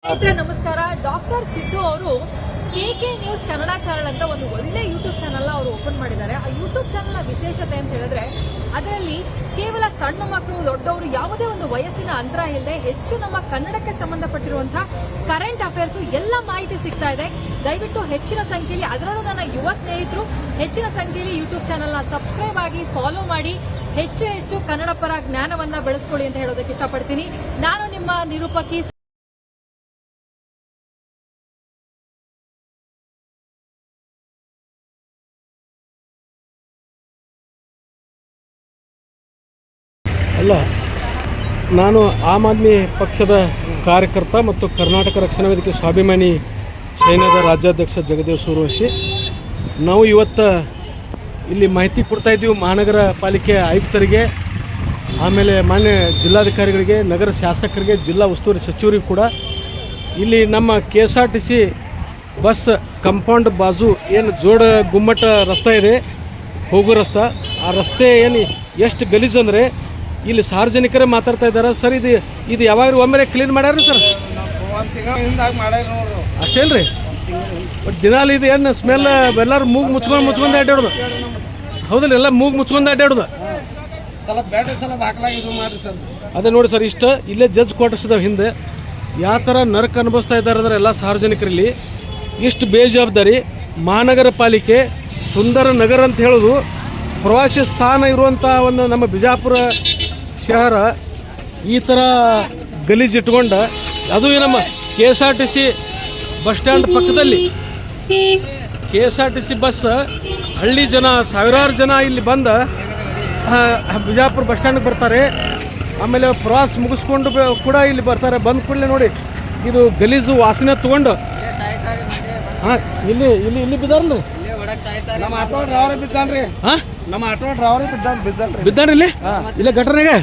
ಸ್ನೇಹಿತರೆ ನಮಸ್ಕಾರ. ಡಾಕ್ಟರ್ ಸಿದ್ದು ಅವರು ಕೆಕೆ ನ್ಯೂಸ್ ಕನ್ನಡ ಚಾನಲ್ ಅಂತ ಒಂದು ಒಳ್ಳೆ ಯೂಟ್ಯೂಬ್ ಚಾನಲ್ ಅವರು ಓಪನ್ ಮಾಡಿದ್ದಾರೆ. ಆ ಯೂಟ್ಯೂಬ್ ಚಾನಲ್ನ ವಿಶೇಷತೆ ಅಂತ ಹೇಳಿದ್ರೆ ಅದರಲ್ಲಿ ಕೇವಲ ಸಣ್ಣ ಮಕ್ಕಳು ದೊಡ್ಡವರು ಯಾವುದೇ ಒಂದು ವಯಸ್ಸಿನ ಅಂತರ ಇಲ್ಲದೆ ಹೆಚ್ಚು ನಮ್ಮ ಕನ್ನಡಕ್ಕೆ ಸಂಬಂಧಪಟ್ಟಿರುವಂತಹ ಕರೆಂಟ್ ಅಫೇರ್ಸ್ ಎಲ್ಲ ಮಾಹಿತಿ ಸಿಗ್ತಾ ಇದೆ. ದಯವಿಟ್ಟು ಹೆಚ್ಚಿನ ಸಂಖ್ಯೆಯಲ್ಲಿ, ಅದರಲ್ಲೂ ನನ್ನ ಯುವ ಸ್ನೇಹಿತರು ಹೆಚ್ಚಿನ ಸಂಖ್ಯೆಯಲ್ಲಿ ಯೂಟ್ಯೂಬ್ ಚಾನಲ್ನ ಸಬ್ಸ್ಕ್ರೈಬ್ ಆಗಿ ಫಾಲೋ ಮಾಡಿ ಹೆಚ್ಚು ಕನ್ನಡ ಪರ ಜ್ಞಾನವನ್ನ ಬೆಳೆಸ್ಕೊಳ್ಳಿ ಅಂತ ಹೇಳೋದಕ್ಕೆ ಇಷ್ಟಪಡ್ತೀನಿ. ನಾನು ನಿಮ್ಮ ನಿರೂಪಕಿ. ಅಲ್ಲ, ನಾನು ಆಮ್ ಆದ್ಮಿ ಪಕ್ಷದ ಕಾರ್ಯಕರ್ತ ಮತ್ತು ಕರ್ನಾಟಕ ರಕ್ಷಣಾ ವೇದಿಕೆ ಸ್ವಾಭಿಮಾನಿ ಸೈನ್ಯದ ರಾಜ್ಯಾಧ್ಯಕ್ಷ ಜಗದೇವ್ ಸೂರ್ಯವಂಶಿ. ನಾವು ಇವತ್ತು ಇಲ್ಲಿ ಮಾಹಿತಿ ಕೊಡ್ತಾಯಿದ್ದೀವಿ ಮಹಾನಗರ ಪಾಲಿಕೆ ಆಯುಕ್ತರಿಗೆ, ಆಮೇಲೆ ಮಾನ್ಯ ಜಿಲ್ಲಾಧಿಕಾರಿಗಳಿಗೆ, ನಗರ ಶಾಸಕರಿಗೆ, ಜಿಲ್ಲಾ ಉಸ್ತುವಾರಿ ಸಚಿವರಿಗೂ ಕೂಡ. ಇಲ್ಲಿ ನಮ್ಮ KSRTC ಬಸ್ ಕಂಪೌಂಡ್ ಬಾಜು ಏನು ಜೋಡ ಗುಮ್ಮಟ ರಸ್ತೆ ಇದೆ, ಹೋಗೋ ರಸ್ತೆ, ಆ ರಸ್ತೆ ಏನು ಎಷ್ಟು ಗಲೀಜು ಅಂದರೆ ಇಲ್ಲಿ ಸಾರ್ವಜನಿಕರೇ ಮಾತಾಡ್ತಾ ಇದ್ದಾರೆ. ಸರ್, ಇದು ಯಾವಾಗ ಒಮ್ಮೆ ಕ್ಲೀನ್ ಮಾಡ್ಯಾರ ಸರ್? ಅಷ್ಟೇನು ರೀ? ಬಟ್ ದಿನಾಲು ಇದು ಏನು ಸ್ಮೆಲ್, ಎಲ್ಲರೂ ಮೂಗು ಮುಚ್ಕೊಂಡು ಅಡ್ಡಾಡೋದು, ಹೌದಿಲ್ಲ? ಎಲ್ಲ ಮೂಗು ಮುಚ್ಕೊಂಡು ಅಡ್ಡಾಡೋದು. ಅದೇ ನೋಡಿ ಸರ್, ಇಷ್ಟು ಇಲ್ಲೇ ಜಡ್ಜ್ ಕ್ವಾರ್ಟರ್ಸ್ ಇದಾವೆ ಹಿಂದೆ. ಯಾವ ಥರ ನರಕ ಅನುಭವಿಸ್ತಾ ಇದ್ದಾರೆ ಅಂದರೆ ಎಲ್ಲ ಸಾರ್ವಜನಿಕರಲ್ಲಿ ಇಷ್ಟು ಬೇಜವಾಬ್ದಾರಿ. ಮಹಾನಗರ ಪಾಲಿಕೆ ಸುಂದರ ನಗರ ಅಂತ ಹೇಳೋದು, ಪ್ರವಾಸಿ ಸ್ಥಾನ ಇರುವಂಥ ಒಂದು ನಮ್ಮ ಬಿಜಾಪುರ ಶಹರ ಈ ಥರ ಗಲೀಜು ಇಟ್ಕೊಂಡು, ಅದು ನಮ್ಮ KSRTC ಬಸ್ ಸ್ಟ್ಯಾಂಡ್ ಪಕ್ಕದಲ್ಲಿ KSRTC ಬಸ್ ಹಳ್ಳಿ ಜನ, ಸಾವಿರಾರು ಜನ ಇಲ್ಲಿ ಬಂದು ಬಿಜಾಪುರ ಬಸ್ ಸ್ಟ್ಯಾಂಡ್ಗೆ ಬರ್ತಾರೆ. ಆಮೇಲೆ ಪ್ರವಾಸ ಮುಗಿಸ್ಕೊಂಡು ಕೂಡ ಇಲ್ಲಿ ಬರ್ತಾರೆ. ಬಂದ ಕೂಡಲೇ ನೋಡಿ ಇದು ಗಲೀಜು ವಾಸನೆ ತೊಗೊಂಡು ಹಾಂ ಇಲ್ಲಿ ಬಿದ್ದಾರಲ್ರಿ. ನಮ್ಮ ಆಟೋ ಡ್ರೈವರ್ ಬಿದ್ದಾನ್ರಿ. ಹಾಂ, ನಮ್ಮ ಆಟೋ ಡ್ರೈವರ್ ಬಿದ್ದಾನ್ರಿ ಇಲ್ಲೇ ಗಟರ್ನಾಗೆ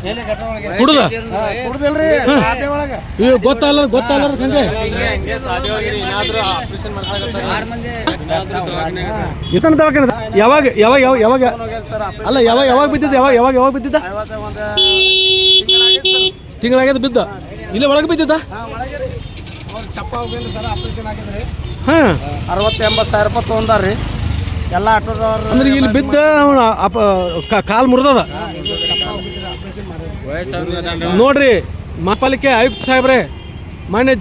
ಕುಡ್ದ ಕುಡ್ದಿಲ್ರಿ ಒಳಗೆ. ಇವ್ ಗೊತ್ತಲ್ಲ ಹಂಗೆ ಇತನ ದವಾಖಾನೆ ಯಾವಾಗ ಅಲ್ಲ ಯಾವಾಗ ಬಿದ್ದಿದ್ದ? ಯಾವಾಗ ಬಿದ್ದಿದ್ದ? ತಿಂಗಳಾಗ್ಯದ ಬಿದ್ದ. ಇಲ್ಲೇ ಒಳಗೆ ಬಿದ್ದಿದ್ದ? ಚಪ್ಪ ಹೋಗಿಲ್ಲ ಸರ್, ಆಪರೇಷನ್ ಆಗಿದ್ರಿ. ಹಾಂ, 60-80 ಸಾವಿರ ರೂಪಾಯಿ ತೊಗೊಂಡಾರ್ರಿ ಎಲ್ಲ ಆಟೋ ಡ್ರೈವರ್. ಅಂದ್ರೆ ಇಲ್ಲಿ ಬಿದ್ದ ಕಾಲು ಮುರಿದದ ನೋಡ್ರಿ. ಮಹಾಪಾಲಿಕೆ ಆಯುಕ್ತ ಸಾಹೇಬ್ರೆ, ಮಾನ್ಯ